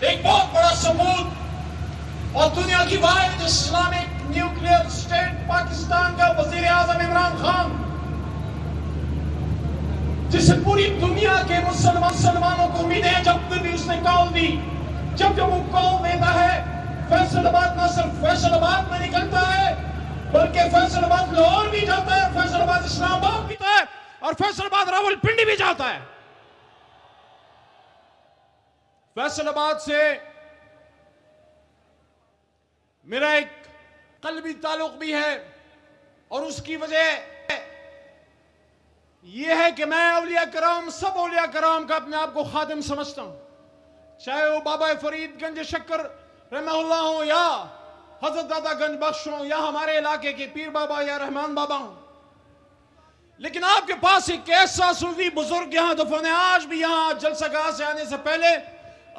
ایک بہت بڑا ثبوت اور دنیا کی واحد اسلامک نیوکلیئر اسٹیٹ پاکستان کا وزیر اعظم عمران خان، جسے پوری دنیا کے مسلمانوں کو امید ہے، جب بھی اس نے کال دی، جب وہ کال دیتا ہے، فیصل آباد نہ صرف فیصل آباد میں نکلتا ہے بلکہ فیصل آباد لاہور بھی جاتا ہے، فیصل آباد اسلام آباد بھی جاتا ہے، اور فیصل آباد راولپنڈی بھی جاتا ہے۔ فیصل آباد سے میرا ایک قلبی تعلق بھی ہے، اور اس کی وجہ یہ ہے کہ میں اولیاء کرام، سب اولیاء کرام کا اپنے آپ کو خادم سمجھتا ہوں، چاہے وہ بابا فرید گنج شکر رحمہ اللہ ہوں، یا حضرت دادا گنج بخش ہوں، یا ہمارے علاقے کے پیر بابا یا رحمان بابا ہوں۔ لیکن آپ کے پاس ایک ایسا صوفی بزرگ یہاں دفن ہے، آج بھی یہاں جلسہ گاہ سے آنے سے پہلے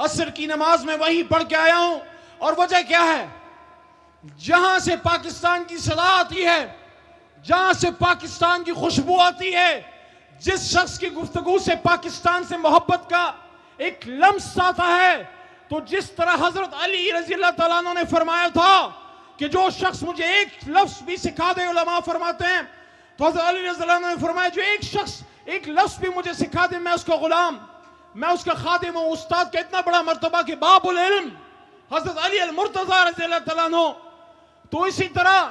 عصر کی نماز میں وہیں پڑھ کے آیا ہوں۔ اور وجہ کیا ہے؟ جہاں سے پاکستان کی صدا آتی ہے، جہاں سے پاکستان کی خوشبو آتی ہے، جس شخص کی گفتگو سے پاکستان سے محبت کا ایک لمس آتا ہے، تو جس طرح حضرت علی رضی اللہ تعالیٰ عنہ نے فرمایا تھا کہ جو شخص مجھے ایک لفظ بھی سکھا دے، علماء فرماتے ہیں، تو حضرت علی رضی اللہ عنہ نے فرمایا جو ایک شخص ایک لفظ بھی مجھے سکھا دے، میں اس کا غلام، میں اس کا خادم ہوں۔ استاد کا اتنا بڑا مرتبہ کہ باب العلم حضرت علی المرتضی رضی اللہ تعالیٰ عنہ۔ تو اسی طرح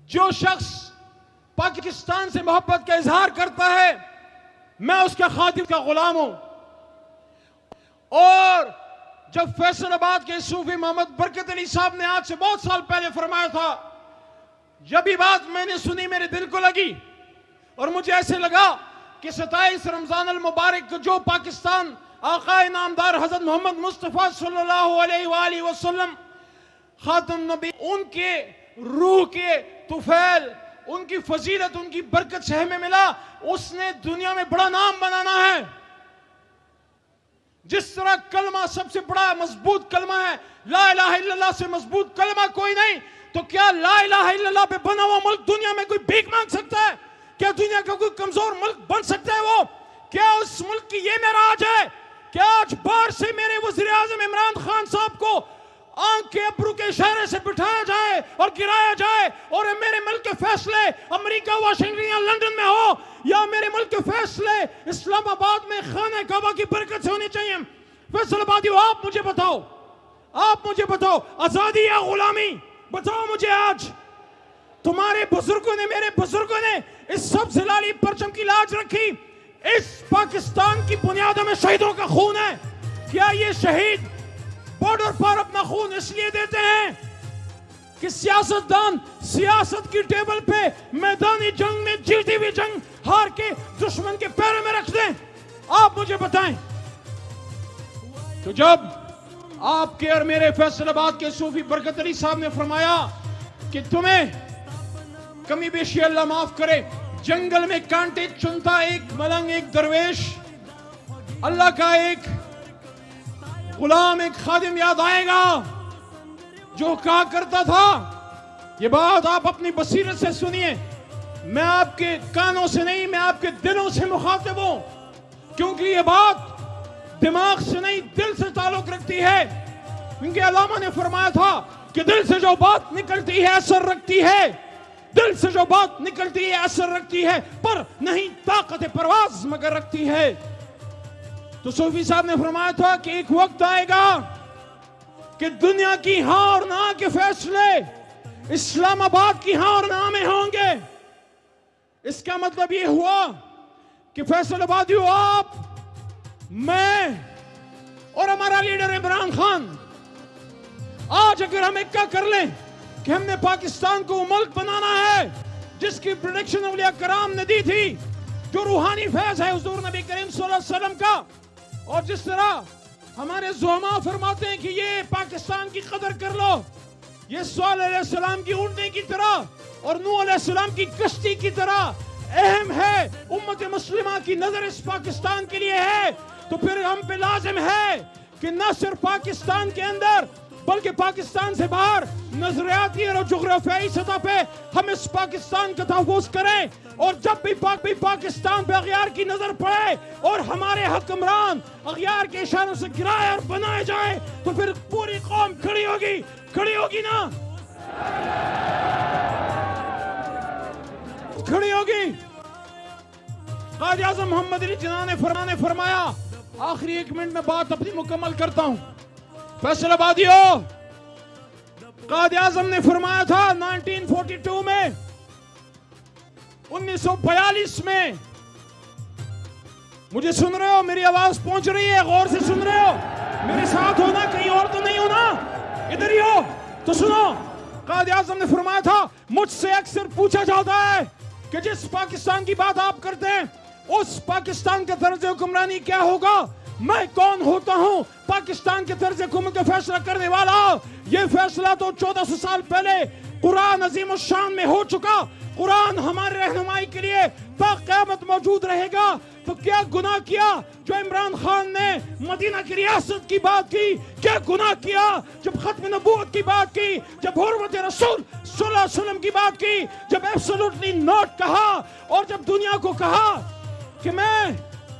جو شخص پاکستان سے محبت کا اظہار کرتا ہے، میں اس کا خادم کا غلام ہوں۔ اور جب فیصل آباد کے صوفی محمد برکت علی صاحب نے آج سے بہت سال پہلے فرمایا تھا، جب یہ بات میں نے سنی میرے دل کو لگی، اور مجھے ایسے لگا کہ 27 رمضان المبارک جو پاکستان آقا نامدار حضرت محمد مصطفیٰ صلی اللہ علیہ وآلہ وسلم خاتم نبی، ان کے روح کے طفیل، ان کی فضیلت، ان کی برکت سے ہمیں ملا، اس نے دنیا میں بڑا نام بنانا ہے۔ جس طرح کلمہ سب سے بڑا مضبوط کلمہ ہے، لا الہ الا اللہ سے مضبوط کلمہ کوئی نہیں، تو کیا لا الہ الا اللہ پہ بنا ہوا ملک دنیا میں کوئی بھیک مانگ سکتا ہے؟ کیا دنیا کا کوئی کمزور ملک بن سکتا ہے وہ؟ کیا اس ملک کی یہ معراج ہے؟ کیا آج باہر سے میرے وزیر اعظم عمران خان صاحب کو آنکھ کے ابرو کے اشارے سے بٹھایا جائے اور گرایا جائے، اور میرے ملک کے فیصلے امریکہ، واشنگٹن یا لندن میں ہو، یا میرے ملک کے فیصلے اسلام آباد میں خانہ کعبہ کی برکت سے ہونے چاہیے؟ فیصل آبادیوں، آپ مجھے بتاؤ، آزادی یا غلامی؟ بتاؤ مجھے آج۔ تمہارے بزرگوں نے، میرے بزرگوں نے اس سبز لالی پرچم کی لاج رکھی، اس پاکستان کی بنیادوں میں شہیدوں کا خون ہے۔ کیا یہ شہید بارڈر پر اپنا خون اس لیے دیتے ہیں کہ سیاستدان سیاست کی ٹیبل پہ میدانی جنگ میں جیتی ہوئی جنگ ہار کے دشمن کے پیروں میں رکھ دیں؟ آپ مجھے بتائیں۔ تو جب آپ کے اور میرے فیصل آباد کے صوفی برکت علی صاحب نے فرمایا کہ تمہیں کمی بیشی اللہ معاف کرے، جنگل میں کانٹے چنتا ایک ملنگ، ایک درویش، اللہ کا ایک غلام، ایک خادم یاد آئے گا جو کہا کرتا تھا، یہ بات آپ اپنی بصیرت سے سنیے، میں آپ کے کانوں سے نہیں، میں آپ کے دلوں سے مخاطب ہوں، کیونکہ یہ بات دماغ سے نہیں دل سے تعلق رکھتی ہے۔ کیونکہ علامہ نے فرمایا تھا کہ دل سے جو بات نکلتی ہے اثر رکھتی ہے، دل سے جو بات نکلتی ہے اثر رکھتی ہے، پر نہیں طاقت پرواز مگر رکھتی ہے۔ تو صوفی صاحب نے فرمایا تھا کہ ایک وقت آئے گا کہ دنیا کی ہاں اور نہ کے فیصلے اسلام آباد کی ہاں اور نہ میں ہوں گے۔ اس کا مطلب یہ ہوا کہ فیصل آبادیوں، آپ، میں اور ہمارا لیڈر عمران خان، آج اگر ہم ایک کر لیں کہ ہم نے پاکستان کو ملک بنانا ہے جس کی پریڈکشن اولیاء کرام نے دی تھی، جو روحانی فیض ہے حضور نبی کریم صلی اللہ علیہ وسلم کا، اور جس طرح ہمارے زعماء فرماتے ہیں کہ یہ پاکستان کی قدر کر لو، یہ صالح علیہ السلام کی اونٹنے کی طرح اور نوح علیہ السلام کی کشتی کی طرح اہم ہے، امت مسلمہ کی نظر اس پاکستان کے لیے ہے، تو پھر ہم پہ لازم ہے کہ نہ صرف پاکستان کے اندر بلکہ پاکستان سے باہر نظریاتی اور جغرافیائی سطح پہ ہم اس پاکستان کا تحفظ کریں، اور جب بھی پاکستان پہ اغیار کی نظر پڑے اور ہمارے حکمران اغیار کے اشاروں سے گرائے اور بنائے جائے تو پھر پوری قوم کھڑی ہوگی نا، کھڑی ہوگی۔ قائد اعظم محمد علی جناح نے فرمایا، آخری 1 منٹ میں بات اپنی مکمل کرتا ہوں، فیصل آبادیوں، قائد اعظم نے فرمایا تھا 1942 میں، 1942 میں، مجھے سن رہے ہو؟ میری آواز پہنچ رہی ہے؟ غور سے سن رہے ہو؟ میرے ساتھ ہونا، کہیں اور تو نہیں ہونا؟ ادھر ہی ہو تو سنو۔ قائد اعظم نے فرمایا تھا، مجھ سے اکثر پوچھا جاتا ہے کہ جس پاکستان کی بات آپ کرتے ہیں اس پاکستان کا طرز حکمرانی کیا ہوگا؟ میں کون ہوتا ہوں پاکستان کے طرز حکومت کا فیصلہ کرنے والا؟ یہ فیصلہ تو 1400 سال پہلے قرآن عظیم الشان میں ہو چکا۔ قرآن ہماری رہنمائی کے لیے تا قیامت موجود رہے گا۔ تو کیا گناہ کیا جو عمران خان نے مدینہ کی ریاست کی بات کی؟ کیا گناہ کیا جب ختم نبوت کی بات کی، جب حرمت رسول صلی اللہ علیہ وسلم کی بات کی، جب ایبسولوٹلی نوٹ کہا، اور جب دنیا کو کہا کہ میں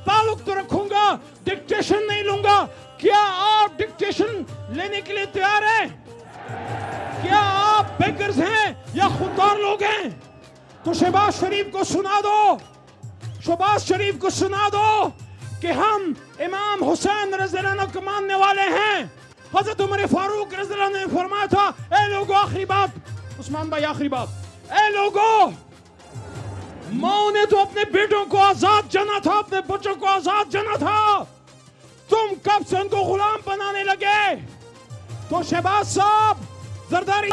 تعلق تو رکھوں گا، ڈکٹیشن نہیں لوں گا؟ کیا آپ ڈکٹیشن لینے کے لیے تیار ہیں؟ کیا آپ بیکرز ہیں یا خوددار لوگ ہیں؟ تو شہباز شریف کو سنا دو، شہباز شریف کو سنا دو کہ ہم امام حسین رضی اللہ عنہ کو ماننے والے ہیں۔ حضرت عمر فاروق رضی اللہ عنہ نے فرمایا تھا، اے لوگو، آخری بات عثمان بھائی، آخری بات، اے لوگو، ماں نے تو اپنے بیٹوں کو آزاد جانا تھا، اپنے بچوں کو آزاد جانا تھا، تم کب سے ان کو غلام بنانے لگے؟ تو شہباز صاحب، زرداری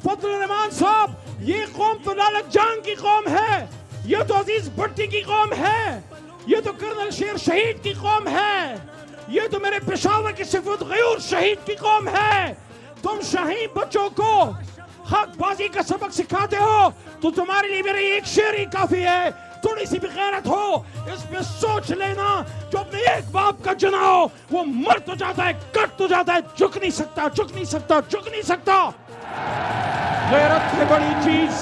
فضل الرحمان صاحب، یہ قوم تو لالک جان کی قوم ہے، یہ تو عزیز بھٹی کی قوم ہے، یہ تو کرنل شیر شہید کی قوم ہے، یہ تو میرے پشاور کی صفت غیور شہید کی قوم ہے۔ تم شاہین بچوں کو حق بازی کا سبق سکھاتے ہو تو تمہارے لیے میرا ایک شعر ہی کافی ہے، تھوڑی سی بھی غیرت ہو اس پہ سوچ لینا، جو اپنے ایک باپ کا جنا ہو وہ مر تو جاتا ہے، کٹ تو جاتا ہے، جھک نہیں سکتا، جھک نہیں سکتا، جھک نہیں سکتا۔ غیرت ہے بڑی چیز،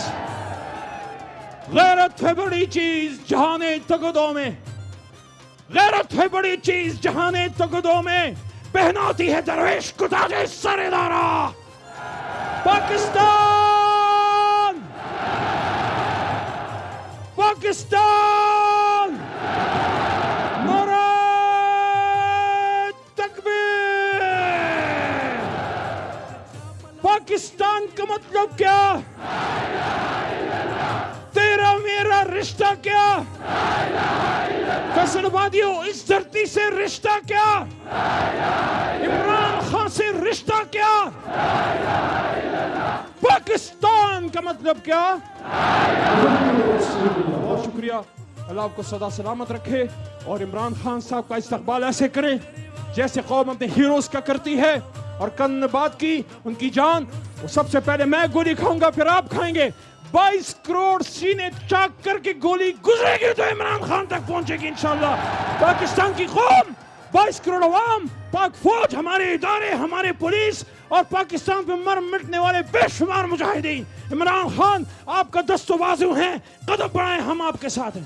غیرت ہے بڑی چیز جہان تگدوں میں، غیرت ہے بڑی چیز جہان تگدوں میں، پہناتی ہے درویش کو تاج سر دارا۔ پاکستان، پاکستان، نعرہ تکبیر۔ پاکستان کا مطلب کیا؟ تیرا میرا رشتہ کیا؟ فیصل آبادیوں، اس دھرتی سے رشتہ کیا؟ عمران خان سے رشتہ کیا؟ پاکستان کا مطلب کیا؟ بہت شکریہ، اللہ آپ کو سدا سلامت رکھے، اور عمران خان صاحب کا استقبال ایسے کریں جیسے قوم اپنے ہیروز کا کرتی ہے۔ اور کن نے بات کی ان کی جان، وہ سب سے پہلے میں گولی کھاؤں گا پھر آپ کھائیں گے۔ 22 کروڑ سینے چاک کر کے گولی گزرے گی تو عمران خان تک پہنچے گی انشاءاللہ۔ پاکستان کی قوم، 22 کروڑ عوام، پاک فوج، ہمارے ادارے، ہمارے پولیس، اور پاکستان پہ مر مٹنے والے بے شمار مجاہدین، عمران خان آپ کا دست و بازو ہیں، قدم بڑھائیں، ہم آپ کے ساتھ ہیں۔